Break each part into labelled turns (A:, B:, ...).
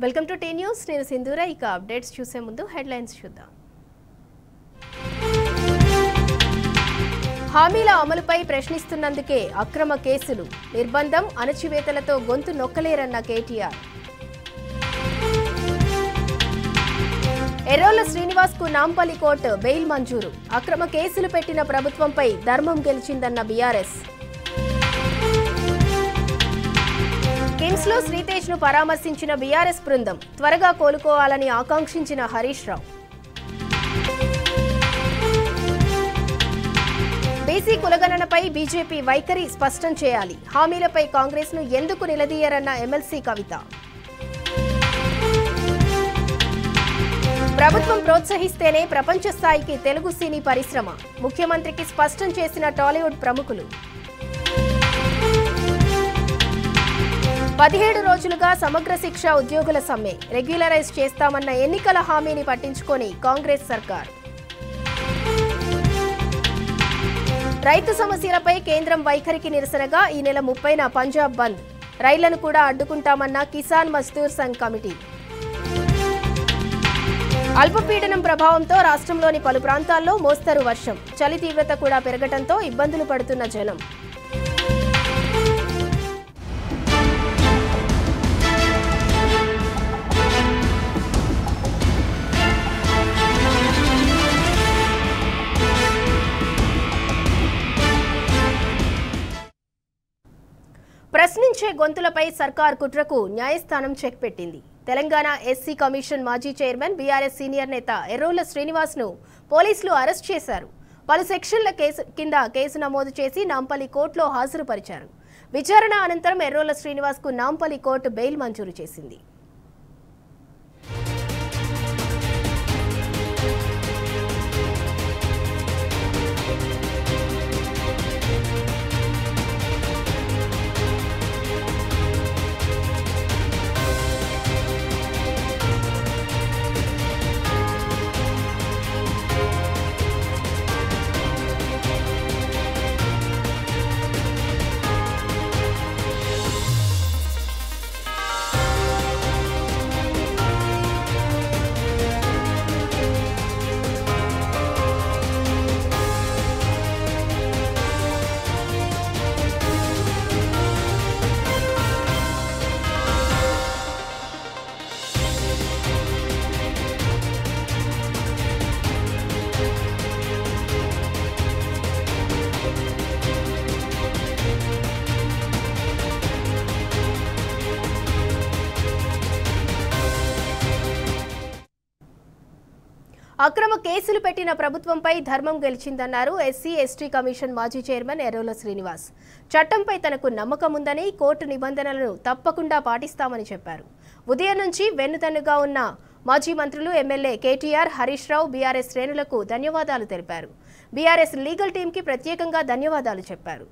A: Welcome to tea news. నేను సింధూర. ఇక అప్డేట్స్ చూసే ముందు హెడ్లైన్స్ చూద్దాం. హామీల అమలుపై ప్రశ్నిస్తున్నందుకే అక్రమ కేసులు, నిర్బంధం, అణచివేతలతో గొంతు నొక్కలేరన్న కేటీఆర్. ఎర్రోళ్ల శ్రీనివాస్ కు నాంపల్లి కోర్టు బెయిల్ మంజూరు, అక్రమ కేసులు పెట్టిన ప్రభుత్వంపై ధర్మం గెలిచిందన్న బీఆర్ఎస్. కిమ్స్ లో శ్రీతేజ్ ను పరామర్శించిన బీఆర్ఎస్ బృందం, త్వరగా కోలుకోవాలని ఆకాంక్షించిన హరీష్ రావు. బీసీ కులగణనపై బీజేపీ వైఖరి స్పష్టం చేయాలి, హామీలపై కాంగ్రెస్ ను ఎందుకు నిలదీయరన్న ఎమ్మెల్సీ కవిత. ప్రభుత్వం ప్రోత్సహిస్తేనే ప్రపంచ స్థాయికి తెలుగు సినీ పరిశ్రమ, ముఖ్యమంత్రికి స్పష్టం చేసిన టాలీవుడ్ ప్రముఖులు. 17 రోజులుగా సమగ్ర శిక్ష ఉద్యోగుల సమ్మె, రెగ్యులరైజ్ చేస్తామన్న ఎన్నికల హామీని పట్టించుకొని కాంగ్రెస్ సర్కార్. రైతు సమస్యలపై కేంద్రం వైఖరికి నిరసనగా ఈ నెల 30న పంజాబ్ బంద్, రైళ్లను కూడా అడ్డుకుంటామన్న కిసాన్ మజ్దూర్ సంఘ్ కమిటీ. అల్పపీడనం ప్రభావంతో రాష్ట్రంలోని పలు ప్రాంతాల్లో మోస్తరు వర్షం, చలి తీవ్రత కూడా పెరగడంతో ఇబ్బందులు పడుతున్న జనం. ప్రశ్నించే గొంతులపై సర్కార్ కుట్రకు న్యాయస్థానం చెక్ పెట్టింది. తెలంగాణ ఎస్సీ కమిషన్ మాజీ చైర్మన్ బీఆర్ఎస్ సీనియర్ నేత ఎర్రోళ్ల శ్రీనివాస్ ను పోలీసులు అరెస్ట్ చేశారు. పలు సెక్షన్ల కింద కేసు నమోదు చేసి నాంపల్లి కోర్టులో హాజరుపరిచారు. విచారణ అనంతరం ఎర్రోళ్ల శ్రీనివాస్ కు నాంపల్లి కోర్టు బెయిల్ మంజూరు చేసింది. అక్రమ కేసులు పెట్టిన ప్రభుత్వంపై ధర్మం గెలిచిందన్నారు ఎస్సీ ఎస్టీ కమిషన్ మాజీ చైర్మన్ ఎర్రోళ్ల శ్రీనివాస్. చట్టంపై తనకు నమ్మకం ఉందని, కోర్టు నిబంధనలను తప్పకుండా పాటిస్తామని చెప్పారు. ఉదయం నుంచి వెన్నుతన్నుగా ఉన్న మాజీ మంత్రులు, ఎమ్మెల్యే కేటీఆర్, హరీష్ రావు బీఆర్ఎస్ శ్రేణులకు ధన్యవాదాలు తెలిపారు. బీఆర్ఎస్ లీగల్ టీంకి ప్రత్యేకంగా ధన్యవాదాలు చెప్పారు.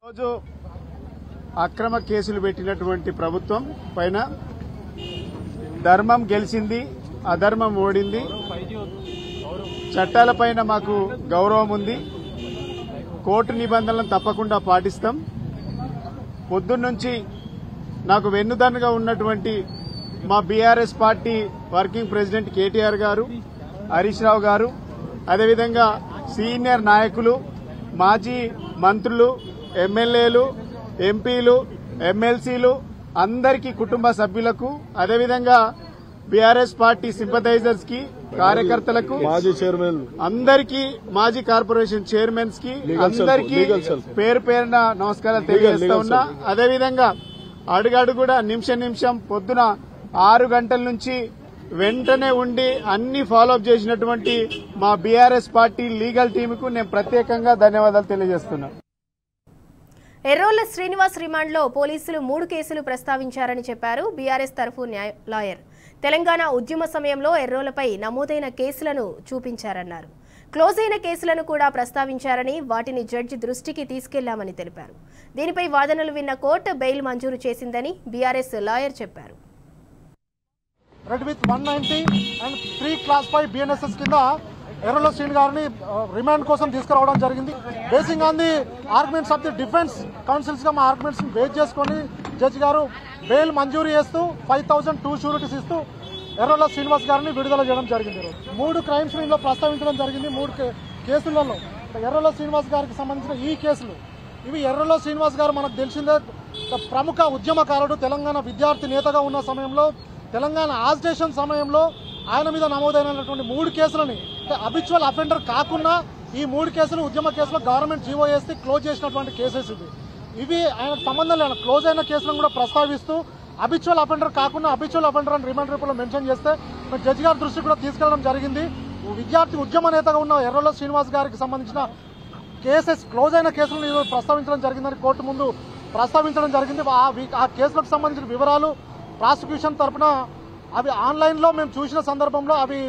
B: రోజు అక్రమ కేసులు పెట్టినటువంటి ప్రభుత్వం పైన ధర్మం గెలిచింది, అధర్మం ఓడింది. చట్టాలపైన మాకు గౌరవం ఉంది, కోర్టు నిబంధనలను తప్పకుండా పాటిస్తాం. పొద్దున్నుంచి నాకు వెన్నుదన్నుగా ఉన్నటువంటి మా BRS party working president KTR గారు, హరీష్ రావు గారు, అదేవిధంగా సీనియర్ నాయకులు, మాజీ మంత్రులు, ఎమ్మెల్యేలు, ఎంపీలు, ఎమ్మెల్సీలు, అందరికీ కుటుంబ సభ్యులకు, అదేవిధంగా బీఆర్ఎస్ పార్టీ సింపథైజర్స్ కి, కార్యకర్తలకు,
C: మాజీ చైర్మన్
B: అందరికీ, మాజీ కార్పొరేషన్ చైర్మన్స్ కి అందరికీ పేరు పేరున నమస్కారాలు తెలియజేస్తా ఉన్నా. అదేవిధంగా అడుగడు కూడా నిమిషం పొద్దున 6 గంటల నుంచి వెంటనే ఉండి అన్ని ఫాలోఅప్ చేసినటువంటి మా బీఆర్ఎస్ పార్టీ లీగల్ టీంకు నేను ప్రత్యేకంగా ధన్యవాదాలు తెలియజేస్తున్నా.
A: ఎర్రోళ్ల శ్రీనివాస్ రిమాండ్లో పోలీసులు 3 కేసులు ప్రస్తావించారని చెప్పారు బీఆర్ఎస్ తరఫు లాయర్. తెలంగాణ ఉద్యమ సమయంలో ఎర్రోళ్లపై నమోదైన కేసులను చూపించారన్నారు. క్లోజ్ అయిన కేసులను కూడా ప్రస్తావించారని, వాటిని జడ్జి దృష్టికి తీసుకెళ్లామని తెలిపారు. దీనిపై వాదనలు విన్న కోర్టు బెయిల్ మంజూరు చేసిందని బీఆర్ఎస్ లాయర్ చెప్పారు.
D: Red with 190 and 3 class 5 BNSS కింద ఎర్రోళ్ల శ్రీని గారిని రిమాండ్ కోసం తీసుకురావడం జరిగింది. Basing on the arguments of the defence councils గా మా ఆర్గ్యుమెంట్స్ బేస్ చేసుకొని జడ్జి గారు బెయిల్ మంజూరు చేస్తూ 5,002 షూరిటీస్ ఇస్తూ ఎర్రోల శ్రీనివాస్ గారిని విడుదల చేయడం జరిగింది. 3 క్రైమ్స్ ఇందులో ప్రస్తావించడం జరిగింది. 3 కేసులలో ఎర్రోల శ్రీనివాస్ గారికి సంబంధించిన ఈ కేసులు ఇవి ఎర్రోల శ్రీనివాస్ గారు మనకు తెలిసిందే ప్రముఖ ఉద్యమకారుడు. తెలంగాణ విద్యార్థి నేతగా ఉన్న సమయంలో తెలంగాణ ఆజిటేషన్ సమయంలో ఆయన మీద నమోదైనటువంటి 3 కేసులని అబిచువల్ అఫెండర్ కాకుండా ఈ 3 కేసులు ఉద్యమ కేసులో గవర్నమెంట్ జీవో వేసి క్లోజ్ చేసినటువంటి కేసెస్ ఇవి ఆయనకు సంబంధం లేని క్లోజ్ అయిన కేసులను కూడా ప్రస్తావిస్తూ అబిచువల్ అఫెండర్ కాకుండా అబిచువల్ అఫెండర్ అని రిమాండ్ రిపోర్ట్లో మెన్షన్ చేస్తే జడ్జి గారి దృష్టికి కూడా తీసుకెళ్లడం జరిగింది. విద్యార్థి ఉద్యమ నేతగా ఉన్న ఎర్రోల శ్రీనివాస్ గారికి సంబంధించిన కేసెస్ క్లోజ్ అయిన కేసులను ప్రస్తావించడం జరిగిందని కోర్టు ముందు ప్రస్తావించడం జరిగింది. ఆ కేసులకు సంబంధించిన వివరాలు ప్రాసిక్యూషన్ తరఫున అవి ఆన్లైన్లో మేము చూసిన సందర్భంలో అవి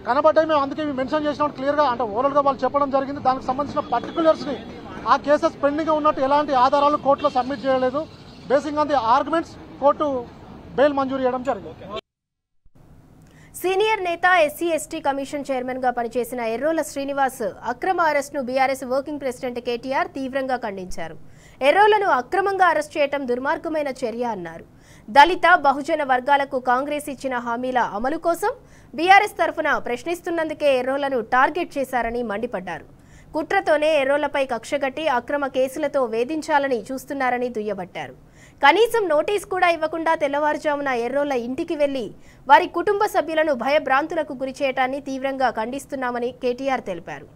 D: కనబడ్డాయి. మేము అందుకే ఇవి మెన్షన్ చేసినట్టు క్లియర్గా అంటే ఓవరాల్గా వాళ్ళు చెప్పడం జరిగింది. దానికి సంబంధించిన పర్టికులర్స్ని ఆ కేసెస్ పెండింగ్గా ఉన్నట్టు ఎలాంటి ఆధారాలు కోర్టులో సబ్మిట్ చేయలేదు. Basing on the arguments court bail మంజూరు చేయడం జరిగింది.
A: సీనియర్ నేత ఎస్సీ ఎస్టీ కమిషన్ చైర్మన్ గా పనిచేసిన ఎర్రోల శ్రీనివాస్ అక్రమ అరెస్ట్ను బీఆర్ఎస్ వర్కింగ్ ప్రెసిడెంట్ కేటీఆర్ తీవ్రంగా ఖండించారు. ఎర్రోలను అక్రమంగా అరెస్ట్ చేయడం దుర్మార్గమైన చర్య అన్నారు. దళిత బహుజన వర్గాలకు కాంగ్రెస్ ఇచ్చిన హామీల అమలు కోసం బీఆర్ఎస్ తరఫున ప్రశ్నిస్తున్నందుకే ఎర్రోలను టార్గెట్ చేశారని మండిపడ్డారు. కుట్రతోనే ఎర్రోలపై కక్షగట్టి అక్రమ కేసులతో వేధించాలని చూస్తున్నారని దుయ్యబట్టారు. కనీసం నోటీస్ కూడా ఇవ్వకుండా తెల్లవారుజామున ఎర్రోల ఇంటికి వెళ్లి వారి కుటుంబ సభ్యులను భయభ్రాంతులకు గురిచేయటాన్ని తీవ్రంగా ఖండిస్తున్నామని కేటీఆర్ తెలిపారు.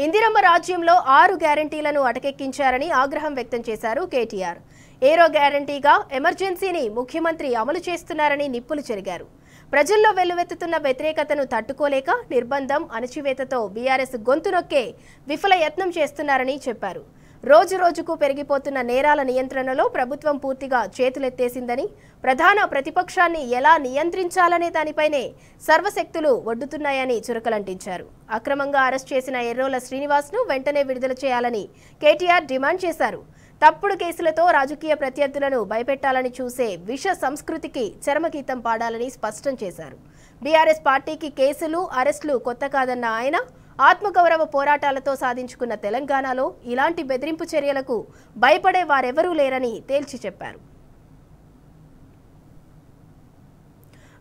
A: ఇందిరమ్మ రాజ్యంలో 6 గ్యారంటీలను అటకెక్కించారని ఆగ్రహం వ్యక్తం చేశారు కేటీఆర్. ఏరో గ్యారంటీగా ఎమర్జెన్సీని ముఖ్యమంత్రి అమలు చేస్తున్నారని నిప్పులు చెరిగారు. ప్రజల్లో వెల్లువెత్తుతున్న వ్యతిరేకతను తట్టుకోలేక నిర్బంధం అణచివేతతో బీఆర్ఎస్ గొంతు నొక్కే విఫల యత్నం చేస్తున్నారని చెప్పారు. రోజు రోజుకు పెరిగిపోతున్న నేరాల నియంత్రణలో ప్రభుత్వం పూర్తిగా చేతులెత్తేసిందని, ప్రధాన ప్రతిపక్షాన్ని ఎలా నియంత్రించాలనే దానిపైనే సర్వశక్తులు ఒడ్డుతున్నాయని చురకలంటించారు. అక్రమంగా అరెస్ట్ చేసిన ఎర్రోల శ్రీనివాస్ను వెంటనే విడుదల చేయాలని కేటీఆర్ డిమాండ్ చేశారు. తప్పుడు కేసులతో రాజకీయ ప్రత్యర్థులను భయపెట్టాలని చూసే విష సంస్కృతికి చరమగీతం పాడాలని స్పష్టం చేశారు. బీఆర్ఎస్ పార్టీకి కేసులు అరెస్టులు కొత్త కాదన్న ఆయన ఆత్మగౌరవ పోరాటాలతో సాధించుకున్న తెలంగాణలో ఇలాంటి బెదిరింపు చర్యలకు భయపడే వారెవరూ లేరని తేల్చి చెప్పారు.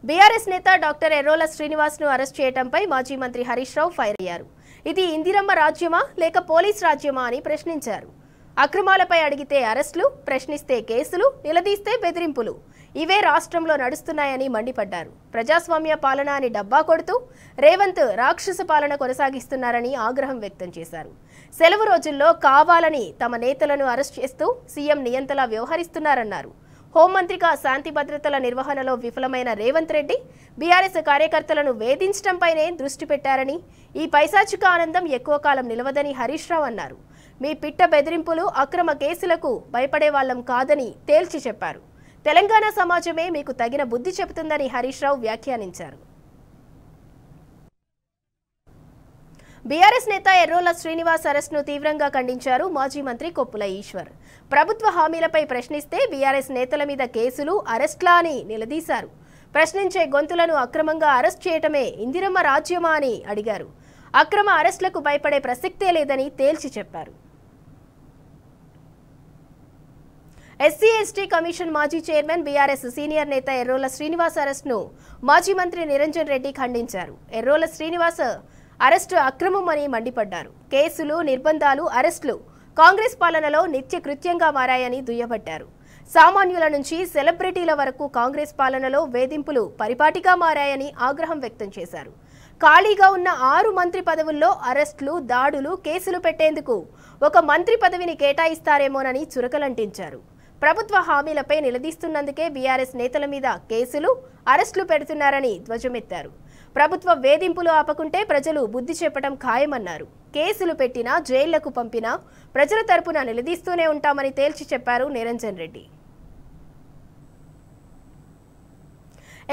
A: బీఆర్ఎస్ నేత డాక్టర్ ఎర్రోల శ్రీనివాస్ను అరెస్ట్ చేయడంపై మాజీ మంత్రి హరీష్ రావు ఫైర్ అయ్యారు. ఇది ఇందిరమ్మ రాజ్యమా లేక పోలీస్ రాజ్యమా అని ప్రశ్నించారు. అక్రమాలపై అడిగితే అరెస్టులు, ప్రశ్నిస్తే కేసులు, నిలదీస్తే బెదిరింపులు ఇవే రాష్ట్రంలో నడుస్తున్నాయని మండిపడ్డారు. ప్రజాస్వామ్య పాలన అని డబ్బా కొడుతూ రేవంత్ రాక్షస పాలన కొనసాగిస్తున్నారని ఆగ్రహం వ్యక్తం చేశారు. సెలవు రోజుల్లో కావాలని తమ నేతలను అరెస్ట్ చేస్తూ సీఎం నియంతలా వ్యవహరిస్తున్నారన్నారు. హోంమంత్రిగా శాంతి భద్రతల నిర్వహణలో విఫలమైన రేవంత్ రెడ్డి బీఆర్ఎస్ కార్యకర్తలను వేధించడంపైనే దృష్టి పెట్టారని, ఈ పైశాచిక ఆనందం ఎక్కువ కాలం నిలవదని హరీష్ రావు అన్నారు. మీ పిట్ట బెదిరింపులు, అక్రమ కేసులకు భయపడే వాళ్ళం కాదని తేల్చి చెప్పారు. తెలంగాణ సమాజమే మీకు తగిన బుద్ధి చెబుతుందని హరీష్ రావు వ్యాఖ్యానించారు. బీఆర్ఎస్ నేత ఎర్రోల శ్రీనివాస్ అరెస్ట్ను తీవ్రంగా ఖండించారు మాజీ మంత్రి కొప్పుల ఈశ్వర్. ప్రభుత్వ హామీలపై ప్రశ్నిస్తే బీఆర్ఎస్ నేతల మీద కేసులు, అరెస్ట్లా అని నిలదీశారు. ప్రశ్నించే గొంతులను అక్రమంగా అరెస్ట్ చేయటమే ఇందిరమ్మ రాజ్యమా అని అడిగారు. అక్రమ అరెస్టులకు భయపడే ప్రసక్తే లేదని తేల్చి చెప్పారు. ఎస్సీ ఎస్టీ కమిషన్ మాజీ చైర్మన్ బీఆర్ఎస్ సీనియర్ నేత ఎర్రోల శ్రీనివాస్ అరెస్ట్ను మాజీ మంత్రి నిరంజన్ రెడ్డి ఖండించారు. ఎర్రోల శ్రీనివాస్ అరెస్టు అక్రమం అని మండిపడ్డారు. కేసులు, నిర్బంధాలు, అరెస్టులు కాంగ్రెస్ పాలనలో నిత్య కృత్యంగా మారాయని దుయ్యబట్టారు. సామాన్యుల నుంచి సెలబ్రిటీల వరకు కాంగ్రెస్ పాలనలో వేధింపులు పరిపాటిగా మారాయని ఆగ్రహం వ్యక్తం చేశారు. ఖాళీగా ఉన్న 6 మంత్రి పదవుల్లో అరెస్టులు, దాడులు, కేసులు పెట్టేందుకు ఒక మంత్రి పదవిని కేటాయిస్తారేమోనని చురకలంటించారు. ప్రభుత్వ హామీలపై నిలదీస్తున్నందుకే బీఆర్ఎస్ నేతల మీద కేసులు, అరెస్టులు పెడుతున్నారని ధ్వజమెత్తారు. ప్రభుత్వ వేధింపులు ఆపకుంటే ప్రజలు బుద్ధి చెప్పడం ఖాయమన్నారు. కేసులు పెట్టినా, జైళ్లకు పంపినా ప్రజల తరపున నిలదీస్తూనే ఉంటామని తేల్చి చెప్పారు Niranjan Reddy.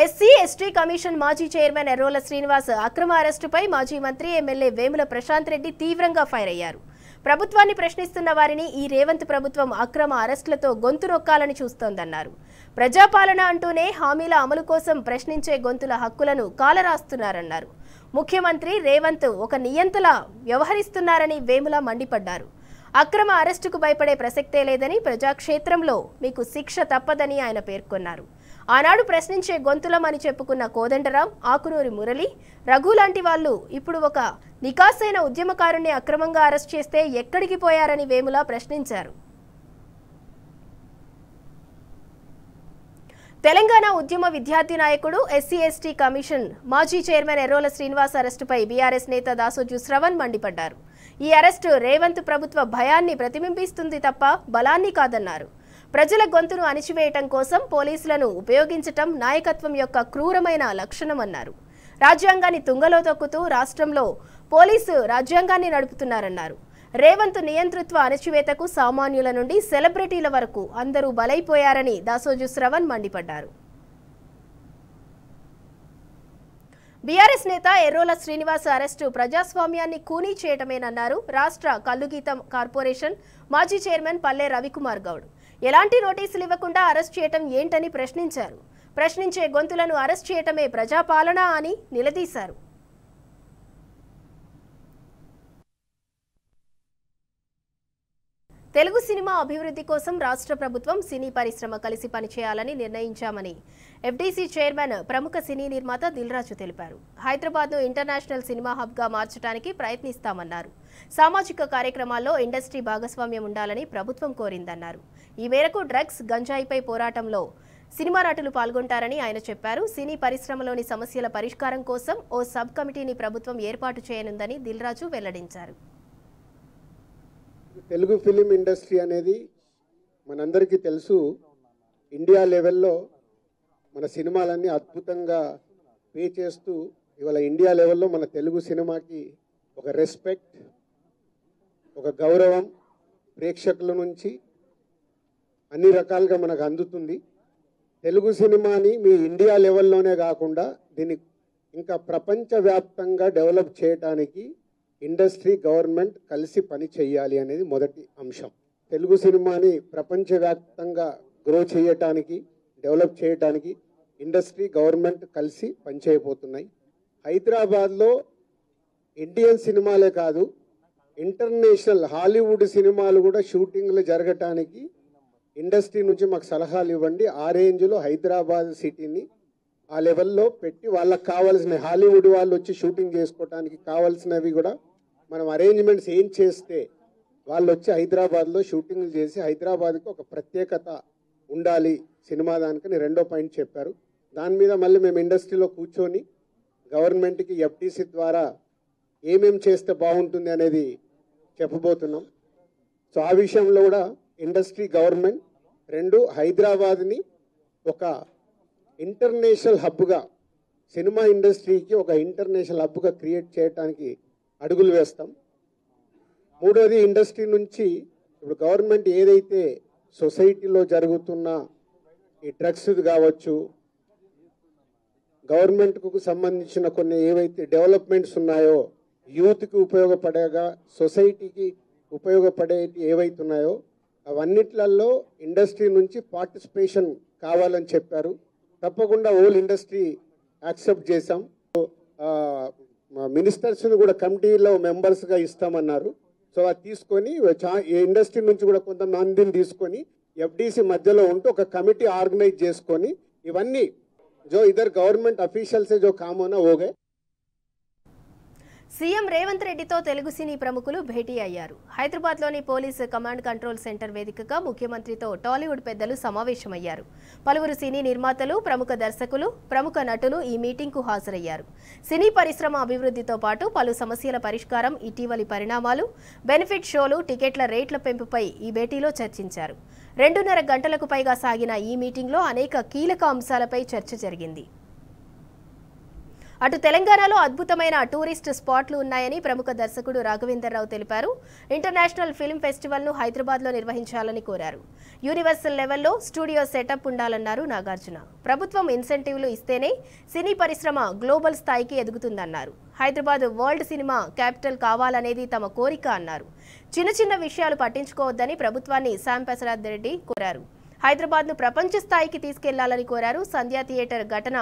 A: SC ST commission మాజీ చైర్మన్ ఎర్రోల శ్రీనివాస్ అక్రమ అరెస్టుపై మాజీ మంత్రి ఎమ్మెల్యే వేముల ప్రశాంత్ రెడ్డి తీవ్రంగా ఫైర్ అయ్యారు. ప్రభుత్వాన్ని ప్రశ్నిస్తున్న వారిని ఈ రేవంత్ ప్రభుత్వం అక్రమ అరెస్టులతో గొంతు నొక్కాలని చూస్తోందన్నారు. ప్రజాపాలన అంటూనే హామీల అమలు కోసం ప్రశ్నించే గొంతుల హక్కులను కాలరాస్తున్నారన్నారు. ముఖ్యమంత్రి రేవంత్ ఒక నియంతలా వ్యవహరిస్తున్నారని వేముల మండిపడ్డారు. అక్రమ అరెస్టుకు భయపడే ప్రసక్తే లేదని, ప్రజాక్షేత్రంలో మీకు శిక్ష తప్పదని ఆయన పేర్కొన్నారు. ఆనాడు ప్రశ్నించే గొంతులమని చెప్పుకున్న కోదండరాం, ఆకునూరి మురళి, రఘు లాంటి వాళ్ళు ఇప్పుడు ఒక నికాసైన ఉద్యమకారుణ్ణి అక్రమంగా అరెస్ట్ చేస్తే ఎక్కడికి పోయారని వేముల ప్రశ్నించారు. తెలంగాణ ఉద్యమ విద్యార్థి నాయకుడు, ఎస్సీ ఎస్టీ కమిషన్ మాజీ చైర్మన్ ఎర్రోల శ్రీనివాస్ అరెస్టుపై బీఆర్ఎస్ నేత దాసోజు శ్రవణ్ మండిపడ్డారు. ఈ అరెస్టు రేవంత్ ప్రభుత్వ భయాన్ని ప్రతిబింబిస్తుంది తప్ప బలాన్ని కాదన్నారు. ప్రజల గొంతును అణిచివేయటం కోసం పోలీసులను ఉపయోగించటం నాయకత్వం యొక్క క్రూరమైన లక్షణమన్నారు. రాజ్యాంగాన్ని తుంగలో తొక్కుతూ రాష్ట్రంలో పోలీసు రాజ్యాంగాన్ని నడుపుతున్నారన్నారు. రేవంత్ నియంతృత్వ అణచివేతకు సామాన్యుల నుండి సెలబ్రిటీల వరకు అందరూ బలైపోయారని దాసోజు శ్రవణ్ మండిపడ్డారు. బీఆర్ఎస్ నేత ఎర్రోల శ్రీనివాస్ అరెస్టు ప్రజాస్వామ్యాన్ని కూనీ చేయటమేనన్నారు రాష్ట్ర కల్లుగీతం కార్పొరేషన్ మాజీ చైర్మన్ పల్లె రవికుమార్ గౌడ్. ఎలాంటి నోటీసులు ఇవ్వకుండా అరెస్ట్ చేయటం ఏంటని ప్రశ్నించారు. ప్రశ్నించే గొంతులను అరెస్ట్ చేయటమే ప్రజాపాలన అని నిలదీశారు. తెలుగు సినిమా అభివృద్ధి కోసం రాష్ట్ర ప్రభుత్వం, సినీ పరిశ్రమ కలిసి పనిచేయాలని నిర్ణయించామని ఎఫ్డీసీ చైర్మన్, ప్రముఖ సినీ నిర్మాత దిల్ రాజు తెలిపారు. హైదరాబాద్ను ఇంటర్నేషనల్ సినిమా హబ్గా మార్చడానికి ప్రయత్నిస్తామన్నారు. సామాజిక కార్యక్రమాల్లో ఇండస్ట్రీ భాగస్వామ్యం ఉండాలని ప్రభుత్వం కోరిందన్నారు. ఈ మేరకు డ్రగ్స్, గంజాయిపై పోరాటంలో సినిమా నటులు పాల్గొంటారని ఆయన చెప్పారు. సినీ పరిశ్రమలోని సమస్యల పరిష్కారం కోసం ఓ సబ్ కమిటీని ప్రభుత్వం ఏర్పాటు చేయనుందని దిల్ రాజు వెల్లడించారు.
C: తెలుగు ఫిలిం ఇండస్ట్రీ అనేది మనందరికీ తెలుసు. ఇండియా లెవెల్లో మన సినిమాలన్నీ అద్భుతంగా పే చేస్తూ ఇవాళ ఇండియా లెవెల్లో మన తెలుగు సినిమాకి ఒక రెస్పెక్ట్, ఒక గౌరవం ప్రేక్షకుల నుంచి అన్ని రకాలుగా మనకు అందుతుంది. తెలుగు సినిమాని మీ ఇండియా లెవెల్లోనే కాకుండా దీన్ని ఇంకా ప్రపంచవ్యాప్తంగా డెవలప్ చేయడానికి ఇండస్ట్రీ, గవర్నమెంట్ కలిసి పని చేయాలి అనేది మొదటి అంశం. తెలుగు సినిమాని ప్రపంచవ్యాప్తంగా గ్రో చేయటానికి, డెవలప్ చేయటానికి ఇండస్ట్రీ, గవర్నమెంట్ కలిసి పనిచేయబోతున్నాయి. హైదరాబాద్లో ఇండియన్ సినిమాలే కాదు, ఇంటర్నేషనల్ హాలీవుడ్ సినిమాలు కూడా షూటింగ్లు జరగటానికి ఇండస్ట్రీ నుంచి మాకు సలహాలు ఇవ్వండి. ఆ రేంజ్లో హైదరాబాద్ సిటీని ఆ లెవెల్లో పెట్టి వాళ్ళకి కావాల్సిన హాలీవుడ్ వాళ్ళు వచ్చి షూటింగ్ చేసుకోవటానికి కావాల్సినవి కూడా మనం అరేంజ్మెంట్స్ ఏం చేస్తే వాళ్ళు వచ్చి హైదరాబాద్లో షూటింగ్లు చేసి హైదరాబాద్కి ఒక ప్రత్యేకత ఉండాలి సినిమా దానికని రెండో పాయింట్ చెప్పారు. దాని మీద మళ్ళీ మేము ఇండస్ట్రీలో కూర్చొని గవర్నమెంట్కి ఎఫ్టీసీ ద్వారా ఏమేం చేస్తే బాగుంటుంది అనేది చెప్పబోతున్నాం. సో ఆ విషయంలో కూడా ఇండస్ట్రీ, గవర్నమెంట్ రెండు హైదరాబాద్ని ఒక ఇంటర్నేషనల్ హబ్గా, సినిమా ఇండస్ట్రీకి ఒక ఇంటర్నేషనల్ హబ్గా క్రియేట్ చేయడానికి అడుగులు వేస్తాం. మూడోది, ఇండస్ట్రీ నుంచి ఇప్పుడు గవర్నమెంట్ ఏదైతే సొసైటీలో జరుగుతున్న ఈ డ్రగ్స్ కావచ్చు, గవర్నమెంట్కు సంబంధించిన కొన్ని ఏవైతే డెవలప్మెంట్స్ ఉన్నాయో, యూత్కి ఉపయోగపడేగా సొసైటీకి ఉపయోగపడేవి ఏవైతే ఉన్నాయో అవన్నిట్లలో ఇండస్ట్రీ నుంచి పార్టిసిపేషన్ కావాలని చెప్పారు. తప్పకుండా హోల్ ఇండస్ట్రీ యాక్సెప్ట్ చేశాం. మినిస్టర్స్ని కూడా కమిటీలో మెంబర్స్గా ఇస్తామన్నారు. సో అది తీసుకొని ఇండస్ట్రీ నుంచి కూడా కొంతమందిని తీసుకొని ఎఫ్డీసీ మధ్యలో ఉంటూ ఒక కమిటీ ఆర్గనైజ్ చేసుకొని ఇవన్నీ जो इधर गवर्नमेंट ऑफिशियल से जो काम होना हो गए.
A: సీఎం రేవంత్ రెడ్డితో తెలుగు సినీ ప్రముఖులు భేటీ అయ్యారు. హైదరాబాద్లోని పోలీసు కమాండ్ కంట్రోల్ సెంటర్ వేదికగా ముఖ్యమంత్రితో టాలీవుడ్ పెద్దలు సమావేశమయ్యారు. పలువురు సినీ నిర్మాతలు, ప్రముఖ దర్శకులు, ప్రముఖ నటులు ఈ మీటింగ్కు హాజరయ్యారు. సినీ పరిశ్రమ అభివృద్ధితో పాటు పలు సమస్యల పరిష్కారం, ఇటీవలి పరిణామాలు, బెనిఫిట్ షోలు, టికెట్ల రేట్ల పెంపుపై ఈ భేటీలో చర్చించారు. 2.5 గంటలకు పైగా సాగిన ఈ మీటింగ్లో అనేక కీలక అంశాలపై చర్చ జరిగింది. అటు తెలంగాణలో అద్భుతమైన టూరిస్ట్ స్పాట్లు ఉన్నాయని ప్రముఖ దర్శకుడు రాఘవేంద్రరావు తెలిపారు. ఇంటర్నేషనల్ ఫిల్మ్ ఫెస్టివల్ను హైదరాబాద్లో నిర్వహించాలని కోరారు. యూనివర్సల్ లెవెల్లో స్టూడియో సెటప్ ఉండాలన్నారు నాగార్జున. ప్రభుత్వం ఇన్సెంటివ్లు ఇస్తేనే సినీ పరిశ్రమ గ్లోబల్ స్థాయికి ఎదుగుతుందన్నారు. హైదరాబాద్ వరల్డ్ సినిమా క్యాపిటల్ కావాలనేది తమ కోరిక అన్నారు. చిన్న చిన్న విషయాలు పట్టించుకోవద్దని ప్రభుత్వాన్ని శ్యామ్ ప్రసాద్ రెడ్డి కోరారు. హైదరాబాద్ను ప్రపంచ స్థాయికి తీసుకెళ్లాలని కోరారు. సంధ్యా థియేటర్ ఘటన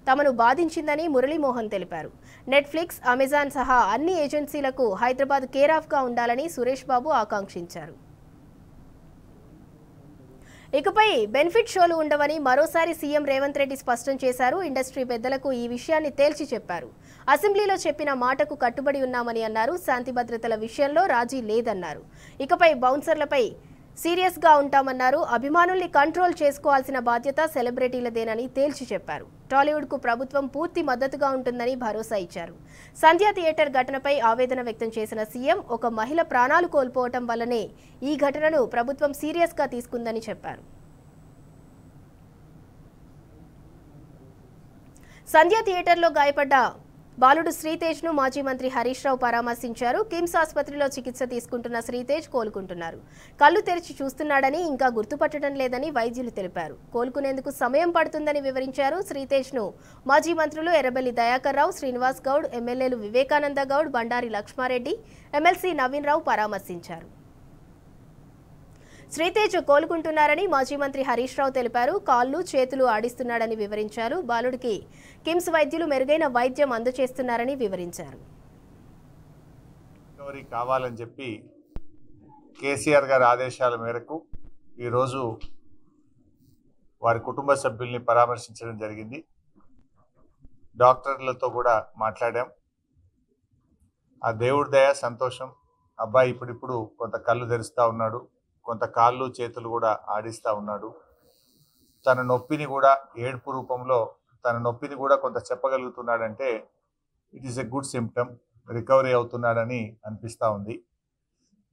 A: తమను బాధించిందని మురళీమోహన్ తెలిపారు. నెట్ఫ్లిక్స్, అమెజాన్ సహా అన్ని ఏజెన్సీలకు హైదరాబాద్ కేర్ ఆఫ్గా ఉండాలని సురేష్ బాబు ఆకాంక్షించారు. ఇకపై బెనిఫిట్ షోలు ఉండవని మరోసారి సీఎం రేవంత్ రెడ్డి స్పష్టం చేశారు. ఇండస్ట్రీ పెద్దలకు ఈ విషయాన్ని తేల్చి చెప్పారు. అసెంబ్లీలో చెప్పిన మాటకు కట్టుబడి ఉన్నామని అన్నారు. శాంతి భద్రతల విషయంలో రాజీ లేదన్నారు. ఇకపై బౌన్సర్లపై సీరియస్గా ఉంటామన్నారు. అభిమానుల్ని కంట్రోల్ చేసుకోవాల్సిన బాధ్యత సెలబ్రిటీలదేనని తేల్చి చెప్పారు. టాలీవుడ్కు ప్రభుత్వం పూర్తి మద్దతుగా ఉంటుందని భరోసా ఇచ్చారు. సంధ్యా థియేటర్ ఘటనపై ఆవేదన వ్యక్తం చేసిన సీఎం ఒక మహిళ ప్రాణాలు కోల్పోవటం వల్లనే ఈ ఘటనను ప్రభుత్వం సీరియస్గా తీసుకుందని చెప్పారు. సంధ్యా థియేటర్లో గాయపడ్డ బాలుడు శ్రీతేజ్ను మాజీ మంత్రి హరీష్ రావు పరామర్శించారు. కిమ్స్ ఆసుపత్రిలో చికిత్స తీసుకుంటున్న శ్రీతేజ్ కోలుకుంటున్నారు. కళ్ళు తెరిచి చూస్తున్నాడని, ఇంకా గుర్తుపట్టడం లేదని వైద్యులు తెలిపారు. కోలుకునేందుకు సమయం పడుతుందని వివరించారు. శ్రీతేజ్ను మాజీ మంత్రులు ఎర్రబెల్లి దయాకర్ రావు, శ్రీనివాస్ గౌడ్, ఎమ్మెల్యేలు వివేకానంద గౌడ్, బండారి లక్ష్మారెడ్డి, ఎమ్మెల్సీ నవీన్ రావు పరామర్శించారు. శ్రీతేజ్ కోలుకుంటున్నారని మాజీ మంత్రి హరీష్ రావు తెలిపారు. కాళ్ళు చేతులు ఆడిస్తున్నాడని వివరించారు. బాలుడికి కిమ్స్ వైద్యులు మెరుగైన వైద్యం అందజేస్తున్నారని వివరించారు.
E: కావాలని చెప్పి కేసీఆర్ గారి ఆదేశాల మేరకు ఈరోజు వారి కుటుంబ సభ్యుల్ని పరామర్శించడం జరిగింది. డాక్టర్లతో కూడా మాట్లాడాం. ఆ దేవుడి దయ, సంతోషం. అబ్బాయి ఇప్పుడిప్పుడు కొంత కళ్ళు తెరుస్తూ ఉన్నాడు, కొంత కాళ్ళు చేతులు కూడా ఆడిస్తూ ఉన్నాడు. తన నొప్పిని కూడా ఏడుపు రూపంలో తన నొప్పిని కూడా కొంత చెప్పగలుగుతున్నాడంటే it is a good symptom. Recovery అవుతున్నాడని అనిపిస్తూ ఉంది.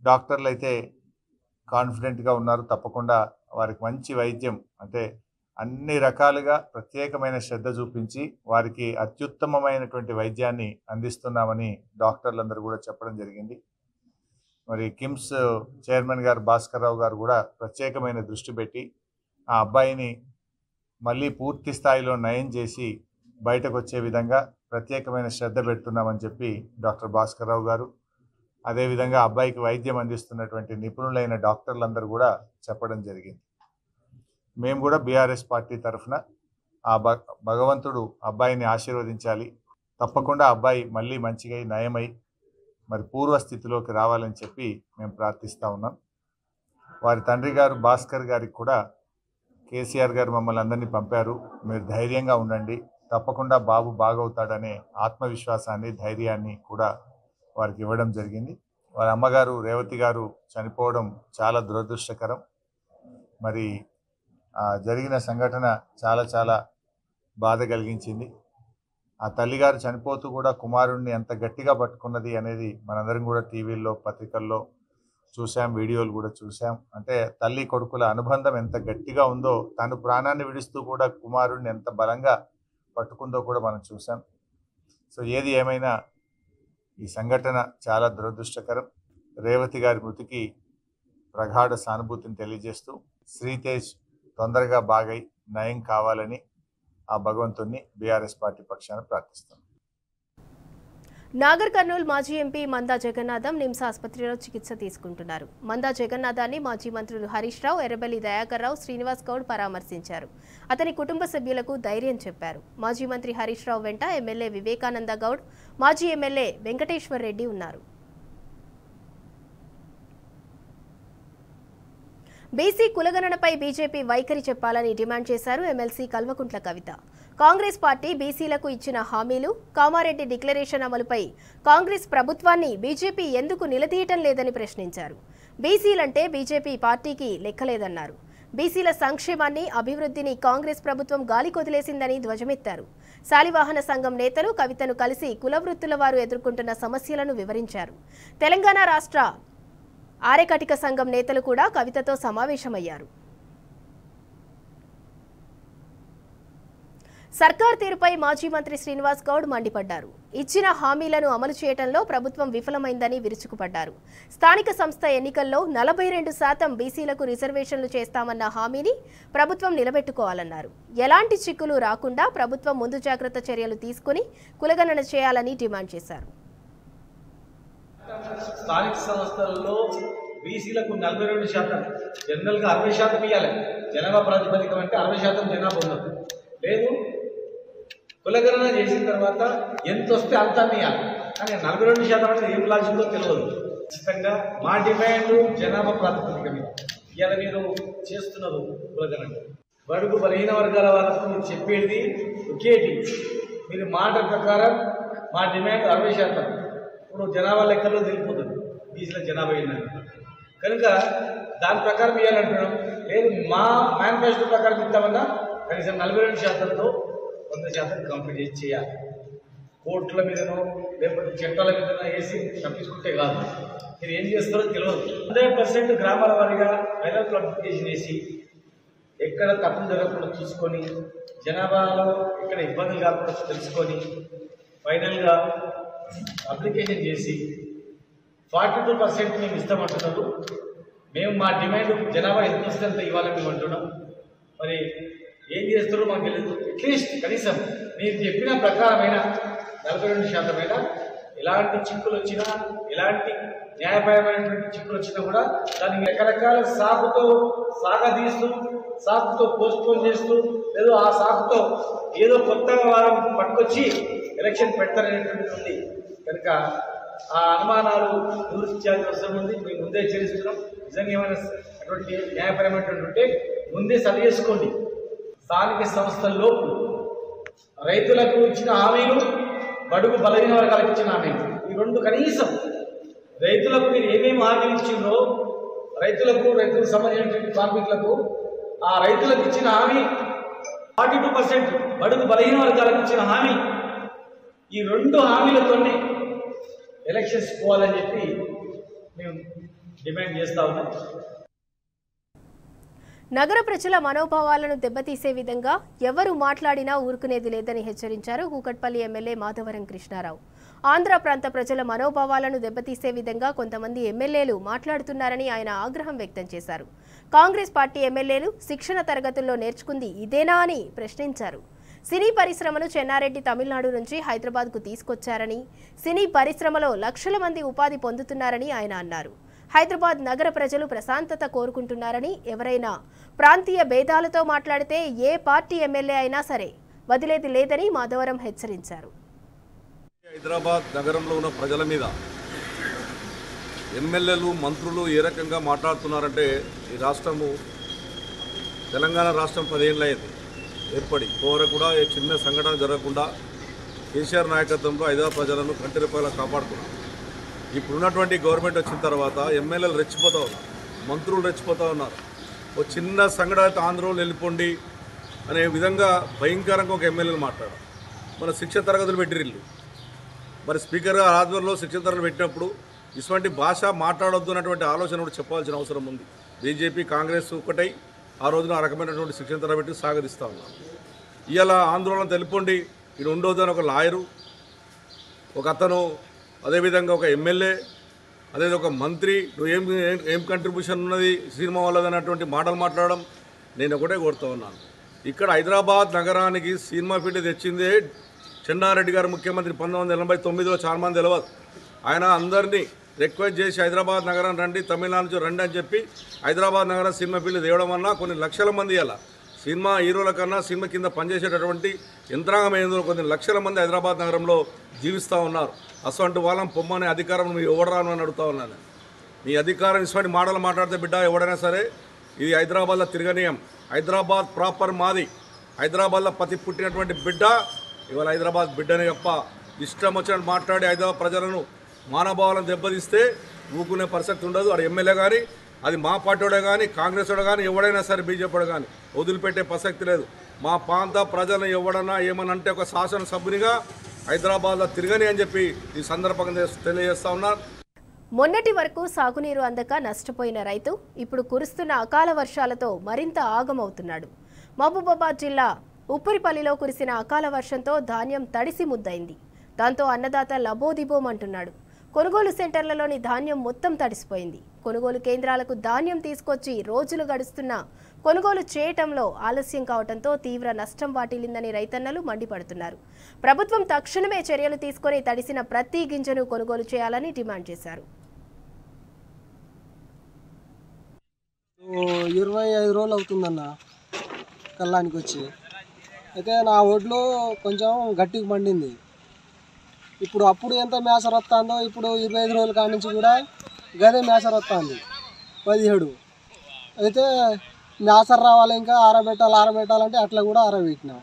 E: డాక్టర్లు అయితే కాన్ఫిడెంట్గా ఉన్నారు. తప్పకుండా వారికి మంచి వైద్యం, అంటే అన్ని రకాలుగా ప్రత్యేకమైన శ్రద్ధ చూపించి వారికి అత్యుత్తమమైనటువంటి వైద్యాన్ని అందిస్తున్నామని డాక్టర్లందరూ కూడా చెప్పడం జరిగింది. మరి కిమ్స్ చైర్మన్ గారు భాస్కర్ రావు గారు కూడా ప్రత్యేకమైన దృష్టి పెట్టి ఆ అబ్బాయిని మళ్ళీ పూర్తి స్థాయిలో నయం చేసి బయటకు వచ్చే విధంగా ప్రత్యేకమైన శ్రద్ధ పెడుతున్నామని చెప్పి డాక్టర్ భాస్కర్ రావు గారు, అదేవిధంగా అబ్బాయికి వైద్యం అందిస్తున్నటువంటి నిపుణులైన డాక్టర్లందరూ కూడా చెప్పడం జరిగింది. మేము కూడా బీఆర్ఎస్ పార్టీ తరఫున ఆ భగవంతుడు అబ్బాయిని ఆశీర్వదించాలి, తప్పకుండా అబ్బాయి మళ్ళీ మంచిగా నయమై మరి పూర్వస్థితిలోకి రావాలని చెప్పి మేము ప్రార్థిస్తూ ఉన్నాం. వారి తండ్రి గారు భాస్కర్ గారికి కూడా కేసీఆర్ గారు మమ్మల్ని అందరినీ పంపారు. మీరు ధైర్యంగా ఉండండి, తప్పకుండా బాబు బాగవుతాడనే ఆత్మవిశ్వాసాన్ని, ధైర్యాన్ని కూడా వారికి ఇవ్వడం జరిగింది. వారి అమ్మగారు రేవతి గారు చనిపోవడం చాలా దురదృష్టకరం. మరి జరిగిన సంఘటన చాలా చాలా బాధ కలిగించింది. ఆ తల్లిగారు చనిపోతూ కూడా కుమారుడిని ఎంత గట్టిగా పట్టుకున్నది అనేది మనందరం కూడా టీవీల్లో, పత్రికల్లో చూసాం, వీడియోలు కూడా చూసాం. అంటే తల్లి కొడుకుల అనుబంధం ఎంత గట్టిగా ఉందో, తను ప్రాణాన్ని విడుస్తూ కూడా కుమారుడిని ఎంత బలంగా పట్టుకుందో కూడా మనం చూసాం. సో ఏది ఏమైనా ఈ సంఘటన చాలా దురదృష్టకరం. రేవతి గారి మృతికి ప్రగాఢ సానుభూతిని తెలియజేస్తూ శ్రీతేజ్ తొందరగా బాగై నయం కావాలని ఆ భగవంతుణ్ణి బీఆర్ఎస్ పార్టీ పక్షాన ప్రార్థిస్తాం.
A: నాగర్ కర్నూల్ మాజీ ఎంపీ మందా జగన్నాథం నిమ్స్ ఆసుపత్రిలో చికిత్స తీసుకుంటున్నారు. మందా జగన్నాథాన్ని మాజీ మంత్రులు హరీష్ రావు, ఎర్రబెల్లి దయాకర్ రావు, శ్రీనివాస్ గౌడ్ పరామర్శించారు. అతని కుటుంబ సభ్యులకు ధైర్యం చెప్పారు. మాజీ మంత్రి హరీష్ రావు వెంట ఎమ్మెల్యే వివేకానంద గౌడ్, మాజీ ఎమ్మెల్యే వెంకటేశ్వర్ రెడ్డి ఉన్నారు. బీసీ కులగణనపై బీజేపీ వైఖరి చెప్పాలని డిమాండ్ చేశారు ఎమ్మెల్సీ కల్వకుంట్ల కవిత. కాంగ్రెస్ పార్టీ బీసీలకు ఇచ్చిన హామీలు, కామారెడ్డి డిక్లరేషన్ అమలుపై కాంగ్రెస్ ప్రభుత్వాన్ని బీజేపీ ఎందుకు నిలదీయటం లేదని ప్రశ్నించారు. బీసీలంటే బీజేపీ పార్టీకి లెక్కలేదన్నారు. బీసీల సంక్షేమాన్ని, అభివృద్ధిని కాంగ్రెస్ ప్రభుత్వం గాలికొదిలేసిందని ధ్వజమెత్తారు. శాలివాహన సంఘం నేతలు కవితను కలిసి కుల వృత్తుల వారు ఎదుర్కొంటున్న సమస్యలను వివరించారు. తెలంగాణ రాష్ట్ర ఆర్యకటిక సంఘం నేతలు కూడా కవితతో సమావేశమయ్యారు. సర్కార్ తీరుపై మాజీ మంత్రి శ్రీనివాస్ గౌడ్ మండిపడ్డారు. ఇచ్చిన హామీలను అమలు చేయడంలో ప్రభుత్వం విఫలమైందని విరుచుకుపడ్డారు. స్థానిక సంస్థ ఎన్నికల్లో 42% బీసీలకు రిజర్వేషన్లు చేస్తామన్న హామీని ప్రభుత్వం నిలబెట్టుకోవాలన్నారు. ఎలాంటి చిక్కులు రాకుండా ప్రభుత్వం ముందు జాగ్రత్త చర్యలు తీసుకుని కులగణన చేయాలని డిమాండ్ చేశారు.
F: స్థానిక సంస్థల్లో బీసీలకు 42%, జనరల్గా 60% ఇవ్వాలి. జనాభా ప్రాతిపదిక అంటే 60% జనాభా ఉన్నది లేదు. కులగణన చేసిన తర్వాత ఎంత వస్తే అంత ఇవ్వాలి. కానీ 42% అనేది ఏం లాజిక్లో తెలియదు. ఖచ్చితంగా మా డిమాండ్ జనాభా ప్రాతిపదిక మీద ఇవాళ మీరు చేస్తున్నారు కులగణన. బడుగు బలహీన వర్గాల వాళ్ళకు మీరు చెప్పేది ఒకేటి, మీరు మాట ప్రకారం మా డిమాండ్ 60%. ఇప్పుడు జనాభా లెక్కల్లో తెలిపోతుంది బీసీల జనాభా ఏంటని. కనుక దాని ప్రకారం ఇవ్వాలంటున్నాం. లేదు మా మేనిఫెస్టో ప్రకారం ఇస్తామన్నా కనీసం 42%తో 100% కంప్లీట్ చేయాలి. కోర్టుల మీదనో లేకపోతే చట్టాల మీదనో వేసి తప్పించుకుంటే కాదు. మీరు ఏం చేస్తారో తెలియదు. 100% గ్రామాల వారీగా పైలట్ అప్లికేషన్ వేసి ఎక్కడ తప్పులు జరగకుండా చూసుకొని జనాభాలో ఎక్కడ ఇబ్బందులు కాకుండా తెలుసుకొని ఫైనల్గా అప్లికేషన్ చేసి 42% మేము ఇస్తామంటున్నారు. మేము మా డిమాండ్ జనాభా ఎంత వస్తే అంత ఇవ్వాలని మేము అంటున్నాం. మరి ఏం చేస్తారో మాకు తెలియదు. అట్లీస్ట్ కనీసం మీరు చెప్పిన ప్రకారమైన 42% ఎలాంటి చిక్కులు వచ్చినా, ఎలాంటి న్యాయపరమైనటువంటి చిక్కులు వచ్చినా కూడా దాన్ని రకరకాల సాకుతో పోస్ట్పోన్ చేస్తూ లేదు ఆ సాకుతో ఏదో కొత్తగా వారం పట్టుకొచ్చి ఎలక్షన్ పెడతారనేటువంటిది ఉంది. కనుక ఆ అనుమానాలు నివృత్తించాల్సిన అవసరం ఉంది. మేము ముందే హెచ్చరిస్తున్నాం. నిజంగా ఏమైనా అటువంటి న్యాయపరమైనటువంటి ఉంటే ముందే సరి చేసుకోండి. స్థానిక సంస్థల్లో రైతులకు ఇచ్చిన హామీలు, బడుగు బలహీన వర్గాలకు ఇచ్చిన హామీలు, ఈ రెండు కనీసం రైతులకు మీరు ఏమేమి హామీలు ఇచ్చిందో రైతులకు సంబంధించినటువంటి కార్మికులకు ఆ రైతులకు ఇచ్చిన హామీ 42%, బడుగు బలహీన వర్గాలకు ఇచ్చిన హామీ, ఈ రెండు హామీలతోనే ఎలక్షన్స్ పోవాలని చెప్పి మేము డిమాండ్ చేస్తా ఉన్నాం.
A: నగర ప్రజల మనోభావాలను దెబ్బతీసే విధంగా ఎవరు మాట్లాడినా ఊరుకునేది లేదని హెచ్చరించారు కూకట్పల్లి ఎమ్మెల్యే మాధవరం కృష్ణారావు. ఆంధ్ర ప్రాంత ప్రజల మనోభావాలను దెబ్బతీసే విధంగా కొంతమంది ఎమ్మెల్యేలు మాట్లాడుతున్నారని ఆయన ఆగ్రహం వ్యక్తం చేశారు. కాంగ్రెస్ పార్టీ ఎమ్మెల్యేలు శిక్షణ తరగతుల్లో నేర్చుకుంది ఇదేనా అని ప్రశ్నించారు. సినీ పరిశ్రమను చెన్నారెడ్డి తమిళనాడు నుంచి హైదరాబాద్కు తీసుకొచ్చారని, సినీ పరిశ్రమలో లక్షల మంది ఉపాధి పొందుతున్నారని ఆయన అన్నారు. హైదరాబాద్ నగర ప్రజలు ప్రశాంతత కోరుకుంటున్నారని, ఎవరైనా ప్రాంతీయ భేదాలతో మాట్లాడితే ఏ పార్టీ ఎమ్మెల్యే అయినా సరే వదిలేది లేదని మాధవరం హెచ్చరించారు.
G: హైదరాబాద్ నగరంలో ఉన్న ప్రజల మీద ఎమ్మెల్యేలు, మంత్రులు ఏ రకంగా మాట్లాడుతున్నారంటే, ఈ రాష్ట్రము తెలంగాణ రాష్ట్రం 10 ఏళ్ళు అయింది ఏర్పడి, కోర కూడా ఏ చిన్న సంఘటన జరగకుండా కేసీఆర్ నాయకత్వంలో హైదరాబాద్ ప్రజలను కంటి రూపాయలు కాపాడుతున్నారు. ఇప్పుడున్నటువంటి గవర్నమెంట్ వచ్చిన తర్వాత ఎమ్మెల్యేలు రెచ్చిపోతూ ఉన్నారు, మంత్రులు రెచ్చిపోతూ ఉన్నారు. ఓ చిన్న సంఘటన ఆంధ్రలో వెళ్ళిపోండి అనే విధంగా భయంకరంగా ఒక ఎమ్మెల్యేలు మాట్లాడారు. మన శిక్షణ తరగతులు పెట్టిరిల్లు, మరి స్పీకర్ గారు ఆధ్వర్యంలో శిక్షణ తరగతులు పెట్టినప్పుడు ఇటువంటి భాష మాట్లాడొద్దు అన్నటువంటి ఆలోచన కూడా చెప్పాల్సిన అవసరం ఉంది. బీజేపీ, కాంగ్రెస్ ఒకటై ఆ రోజున ఆ రకమైనటువంటి శిక్షణ తరగతి సాగదిస్తూ ఉన్నారు. ఇవాళ ఆందోళన తెలిపండి ఇది ఉండొద్దు అని ఒక లాయరు, ఒక అతను, అదేవిధంగా ఒక ఎమ్మెల్యే, అదే ఒక మంత్రి, నువ్వు ఏం కంట్రిబ్యూషన్ ఉన్నది సినిమా వాళ్ళది అన్నటువంటి మాటలు మాట్లాడడం. నేను ఒకటే కోరుతూ ఉన్నాను, ఇక్కడ హైదరాబాద్ నగరానికి సినిమా ఫీల్డ్ తెచ్చిందే చెన్నారెడ్డి గారు ముఖ్యమంత్రి 1989లో. చాలా మంది తెలియదు. ఆయన అందరినీ రిక్వెస్ట్ చేసి హైదరాబాద్ నగరం రండి, తమిళనాడు నుంచి రండి అని చెప్పి హైదరాబాద్ నగరం సినిమా ఫీల్డ్ తేవడం వల్ల కొన్ని లక్షల మంది అలా సినిమా హీరోల కన్నా సినిమా కింద పనిచేసేటటువంటి యంత్రాంగం ఏందో కొన్ని లక్షల మంది హైదరాబాద్ నగరంలో జీవిస్తూ ఉన్నారు. అసలు వాళ్ళని పొమ్మనే అధికారం నువ్వు ఎవడరాను అని అడుగుతా ఉన్నాను. నీ అధికారం ఇటువంటి మాటలు మాట్లాడితే బిడ్డ ఎవడైనా సరే ఇది హైదరాబాద్లో తిరగనీయం. హైదరాబాద్ ప్రాపర్ మాది. హైదరాబాద్లో పతి పుట్టినటువంటి బిడ్డ ఇవాళ హైదరాబాద్ బిడ్డనే తప్ప ఇష్టం వచ్చినట్టు మాట్లాడి హైదరాబాద్ ప్రజలను మానభావాలను దెబ్బతీస్తే ఊకునే పరిస్థితి ఉండదు. అది ఎమ్మెల్యే కానీ, అది మా పార్టీడే కానీ, కాంగ్రెస్ వాడు కానీ, ఎవడైనా సరే బీజేపీ కానీ వదిలిపెట్టే ప్రసక్తి లేదు. మా ప్రాంత ప్రజలను ఎవడన్నా ఏమని అంటే ఒక శాసనసభ్యునిగా హైదరాబాద్లో తిరగని అని చెప్పి ఈ సందర్భంగా తెలియజేస్తా ఉన్నారు.
A: మొన్నటి వరకు సాగునీరు అందక నష్టపోయిన రైతు ఇప్పుడు కురుస్తున్న అకాల వర్షాలతో మరింత ఆగమవుతున్నాడు. మహబూబాబాద్ జిల్లా ఉప్పరిపల్లిలో కురిసిన అకాల వర్షంతో ధాన్యం తడిసి ముద్దైంది. దాంతో అన్నదాత లబోదిబోమంటున్నాడు. కొనుగోలు సెంటర్లలోని ధాన్యం మొత్తం తడిసిపోయింది. కొనుగోలు కేంద్రాలకు ధాన్యం తీసుకొచ్చి రోజులు గడుస్తున్నా కొనుగోలు చేయటంలో ఆలస్యం కావడంతో తీవ్ర నష్టం వాటిల్లిందని రైతన్నలు మండిపడుతున్నారు. ప్రభుత్వం తక్షణమే చర్యలు తీసుకొని తడిసిన ప్రతి గింజను కొనుగోలు చేయాలని డిమాండ్ చేశారు.
H: 25 రోజులు అవుతుందన్న కళ్ళానికి వచ్చి. అయితే నా ఒడ్లు కొంచెం గట్టిగా పండింది. అప్పుడు ఎంత మేసర్ వస్తుందో ఇప్పుడు 25 రోజుల కాడి నుంచి కూడా గదే మేసర్ వస్తుంది 17. అయితే మేసర్ రావాలి, ఇంకా ఆరబెట్టాలంటే అట్లా కూడా ఆరబెట్టినాం.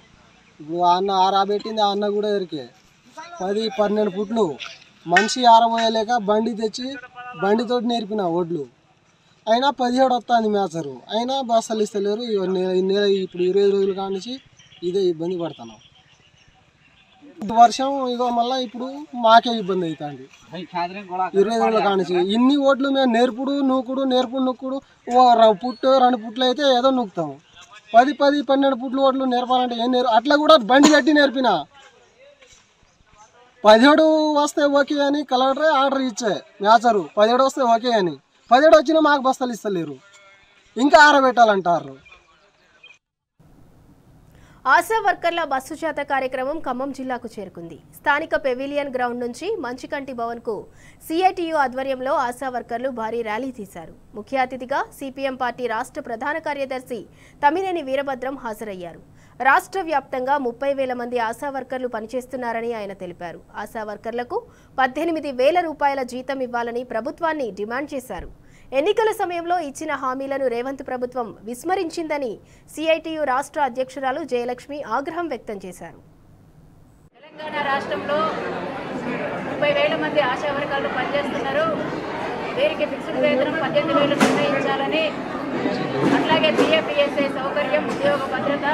H: ఇప్పుడు అన్న ఆరబెట్టింది, ఆ అన్న కూడా ఎరికే 10-12 ఫుట్లు మనిషి ఆరబోయలేక బండి తెచ్చి బండితో నేర్పిన ఒడ్లు. అయినా 17 వస్తుంది మేసరు, అయినా బస్తాలు ఇస్తలేరు. ఇప్పుడు 20 రోజుల కాడి నుంచి ఇదే ఇబ్బంది పడుతున్నాం. వర్షం ఇగో మళ్ళీ ఇప్పుడు మాకే ఇబ్బంది అవుతుంది. 20 రోజుల కాడి నుంచి ఇన్ని ఓట్లు మేము నేర్పుడు నూకుడు ఓ పుట్టు 2 పుట్లు అయితే ఏదో నూకుతాం. 10-12 పుట్లు ఓట్లు నేర్పాలంటే ఏం అట్లా కూడా బండి కట్టి నేర్పిన. 17 వస్తే ఓకే అని కలెక్టరే ఆర్డర్ ఇచ్చే మేసరు 17 వస్తే ఓకే అని. 17 వచ్చినా మాకు బస్తాలు ఇస్తలేరు, ఇంకా ఆరబెట్టాలంటారు.
A: ఆశా వర్కర్ల బస్సు జాత కార్యక్రమం ఖమ్మం జిల్లాకు చేరుకుంది. స్థానిక పెవిలియన్ గ్రౌండ్ నుంచి మంచికంటి భవన్కు సిఐటియు ఆధ్వర్యంలో ఆశా వర్కర్లు భారీ ర్యాలీ తీశారు. ముఖ్య అతిథిగా సిపిఎం పార్టీ రాష్ట్ర ప్రధాన కార్యదర్శి తమ్మినేని వీరభద్రం హాజరయ్యారు. రాష్ట్ర వ్యాప్తంగా 30,000 మంది ఆశా వర్కర్లు పనిచేస్తున్నారని ఆయన తెలిపారు. ఆశా వర్కర్లకు 18,000 రూపాయల జీతం ఇవ్వాలని ప్రభుత్వాన్ని డిమాండ్ చేశారు. ఎన్నికల సమయంలో ఇచ్చిన హామీలను రేవంత్ ప్రభుత్వం విస్మరించిందని సిఐటియు రాష్ట్ర అధ్యక్షురాలు జయలక్ష్మి ఆగ్రహం వ్యక్తం చేశారు.
I: తెలంగాణ రాష్ట్రంలో 30,000 మంది ఆశా వర్కర్లు పనిచేస్తున్నారు. వీరికి ఫిక్స్డ్ వేతనం 18,000 నిర్ణయించాలని, అట్లాగే పిఎఫ్ఈఎస్ఐ సౌకర్యం, ఉద్యోగ భద్రత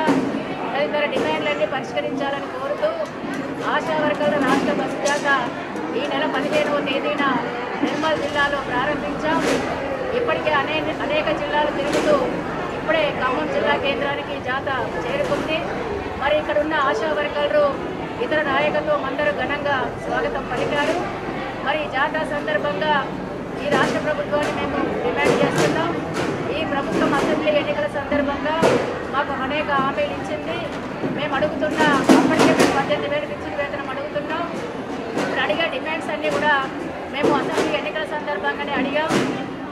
I: తదితర డిమాండ్లన్నీ పరిష్కరించాలని కోరుతూ ఆశా వర్కర్ల రాష్ట్ర బస్సు జాత ఈ నెల 15వ తేదీన నిర్మల్ జిల్లాలో ప్రారంభించాం. ఇప్పటికే అనేక జిల్లాలు తిరుగుతూ ఇప్పుడే ఖమ్మం జిల్లా కేంద్రానికి జాత చేరుకుంది. మరి ఇక్కడ ఉన్న ఆశా వర్కర్లు ఇతర నాయకత్వం అందరూ ఘనంగా స్వాగతం పలికారు. మరి జాతా సందర్భంగా ఈ రాష్ట్ర ప్రభుత్వాన్ని మేము డిమాండ్ చేస్తున్నాం. ఈ ప్రభుత్వం అసెంబ్లీ ఎన్నికల సందర్భంగా మాకు అనేక హామీలు ఇచ్చింది. మేము అడుగుతున్న అప్పటికే మేము 18,000 ఫిక్స్డ్ వేతనం అడుగుతున్నాం. ఇప్పుడు అడిగే డిమాండ్స్ అన్నీ కూడా మేము అసెంబ్లీ ఎన్నికల సందర్భంగానే అడిగాం.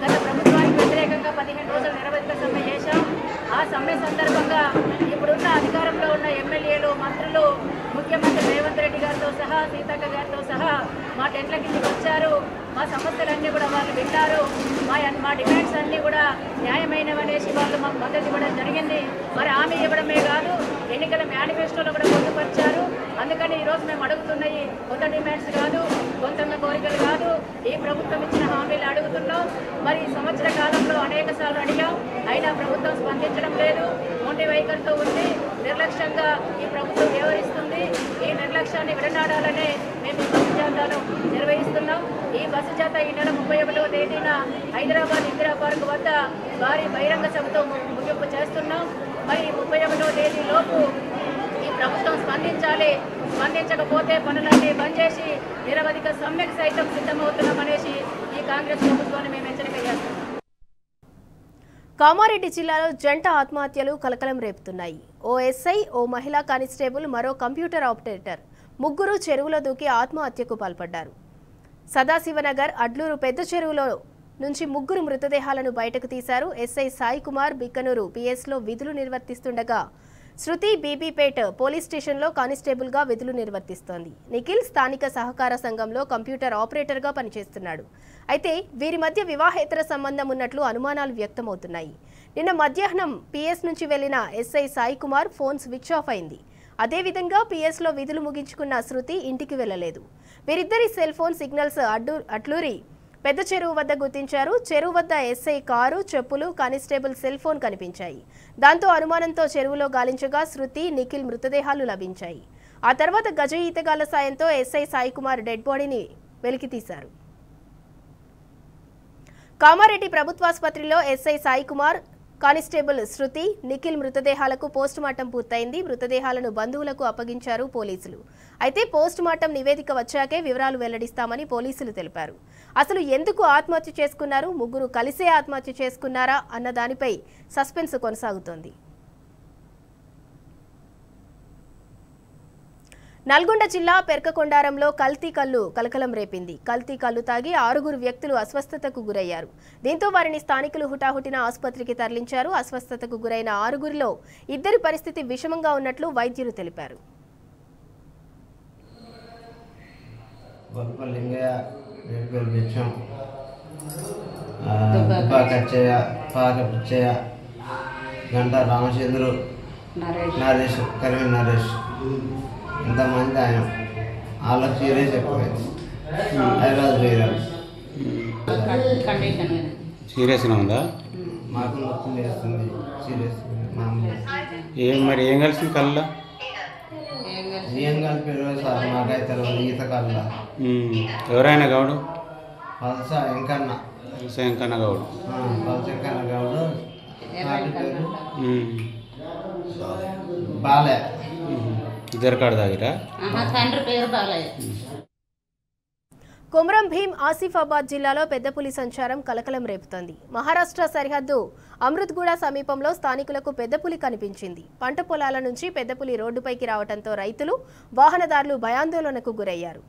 I: గత ప్రభుత్వానికి వ్యతిరేకంగా 15 రోజులు నిరవధిక సమ్మె చేశాం. ఆ సమ్మె సందర్భంగా ఇప్పుడున్న అధికారంలో ఉన్న ఎమ్మెల్యేలు, మంత్రులు, ముఖ్యమంత్రి రేవంత్ రెడ్డి గారితో సహా, సీతక్క గారితో సహా మా టెంట్ల కిందకి వచ్చారు. మా సమస్యలన్నీ కూడా వాళ్ళు వింటారు. మా డిమాండ్స్ అన్నీ కూడా న్యాయమైనవనేసి వాళ్ళు మాకు మద్దతు ఇవ్వడం జరిగింది. మరి హామీ ఇవ్వడమే కాదు, ఎన్నికల మేనిఫెస్టోలో కూడా పొందుపరిచారు. అందుకని ఈరోజు మేము అడుగుతున్నవి కొత్త డిమాండ్స్ కాదు, కొంతన్న కోరికలు కాదు, ఈ ప్రభుత్వం ఇచ్చిన హామీలు అడుగుతున్నాం. మరి సంవత్సర కాలంలో అనేక సార్లు అడిగాం, అయినా ప్రభుత్వం స్పందించడం లేదు. మొండి వైఖరితో ఉంది, నిర్లక్ష్యంగా ఈ ప్రభుత్వం వ్యవహరిస్తుంది. ఈ నిర్లక్ష్యాన్ని విడనాడాలనే మేము ఈ బస్సు జాతాను నిర్వహిస్తున్నాం. ఈ బస్సు జాత ఈ నెల 31వ తేదీన హైదరాబాద్ ఇందిరా పార్క్ వద్ద భారీ బహిరంగ సభతో ముగింపు చేస్తున్నాం. మరి 31వ తేదీ లోపు ఈ ప్రభుత్వం స్పందించాలి. స్పందించకపోతే పనులన్నీ బంద్ చేసి నిరవధిక సమ్మెకు సైతం సిద్ధమవుతున్నామనేసి ఈ కాంగ్రెస్ ప్రభుత్వాన్ని మేము హెచ్చరిక చేస్తున్నాం.
A: కామారెడ్డి జిల్లాలో జంట ఆత్మహత్యలు కలకలం రేపుతున్నాయి. ఓ ఎస్ఐ, ఓ మహిళా కానిస్టేబుల్, మరో కంప్యూటర్ ఆపరేటర్ ముగ్గురు చెరువులో దూకి ఆత్మహత్యకు పాల్పడ్డారు. సదాశివనగర్ అడ్లూరు పెద్ద చెరువులో నుంచి ముగ్గురు మృతదేహాలను బయటకు తీశారు. ఎస్ఐ సాయి కుమార్ బిక్కనూరు పిఎస్లో విధులు నిర్వర్తిస్తుండగా శృతి బీబీపేట్ పోలీస్ స్టేషన్లో కానిస్టేబుల్గా విధులు నిర్వర్తిస్తోంది. నిఖిల్ స్థానిక సహకార సంఘంలో కంప్యూటర్ ఆపరేటర్గా పనిచేస్తున్నాడు. అయితే వీరి మధ్య వివాహేతర సంబంధం ఉన్నట్లు అనుమానాలు వ్యక్తమవుతున్నాయి. నిన్న మధ్యాహ్నం పిఎస్ నుంచి వెళ్లిన SI Sai Kumar phone switch off అయింది. అదేవిధంగా పిఎస్లో విధులు ముగించుకున్న శృతి ఇంటికి వెళ్లలేదు. వీరిద్దరి సెల్ ఫోన్ సిగ్నల్స్ అడ్లూరి పెద్ద చెరువు వద్ద గుర్తించారు. చెరువు వద్ద ఎస్ఐ కారు, చెప్పులు, కానిస్టేబుల్ సెల్ ఫోన్ కనిపించాయి. దాంతో అనుమానంతో చెరువులో గాలించగా శృతి, నిఖిల్ మృతదేహాలు లభించాయి. ఆ తర్వాత గజ ఈతగాళ్ల సాయంతో ఎస్ఐ సాయి కుమార్ డెడ్ బాడీని వెలికితీశారు. కామారెడ్డి ప్రభుత్వాసుపత్రిలో ఎస్ఐ సాయి కుమార్, కానిస్టేబుల్ శృతి, నిఖిల్ మృతదేహాలకు పోస్టుమార్టం పూర్తయింది. మృతదేహాలను బంధువులకు అప్పగించారు పోలీసులు. అయితే పోస్టుమార్టం నివేదిక వచ్చాకే వివరాలు వెల్లడిస్తామని పోలీసులు తెలిపారు. అసలు ఎందుకు ఆత్మహత్య చేసుకున్నారు, ముగ్గురు కలిసే ఆత్మహత్య చేసుకున్నారా అన్న దానిపై సస్పెన్స్ కొనసాగుతోంది. నల్గొండ జిల్లా పెర్కకొండారంలో కల్తీ కల్లు కలకలం రేపింది. కల్తీ కల్లు తాగి 6 వ్యక్తులు అస్వస్థతకు గురయ్యారు. దీంతో వారిని స్థానికులు హుటాహుటిన ఆసుపత్రికి తరలించారు. అస్వస్థతకు గురైన 6లో 2 పరిస్థితి విషమంగా ఉన్నట్లు వైద్యులు తెలిపారు.
J: గంట రామచంద్రు నరేష్ కరిమి నరేష్ ఇంతమంది ఆయన వాళ్ళకి సీరియస్ ఎక్కువైంది.
K: సీరియస్గా ఉందా?
J: మాకు మొత్తం చేస్తుంది సీరియస్.
K: మరి ఏం కలిసి కళ్ళ
J: ఏం కలిపారు సార్ మాకైతే ఈత కళ్ళ.
K: ఎవరైనా గౌడు
J: పల్స వెంకన్న
K: గౌడు
J: పల్స వెంకన్న గౌడు బాలే.
K: ఇద్దరు కాడ తాగిరా?
I: తండ్రి పేరు బాలయ్య.
A: కొమరం భీం ఆసిఫాబాద్ జిల్లాలో పెద్ద పులి సంచారం కలకలం రేపుతోంది. మహారాష్ట్ర సరిహద్దు అమృత్గూడ సమీపంలో స్థానికులకు పెద్ద పులి కనిపించింది. పంట పొలాల నుంచి పెద్ద పులి రోడ్డుపైకి రావడంతో రైతులు, వాహనదారులు భయాందోళనకు గురయ్యారు.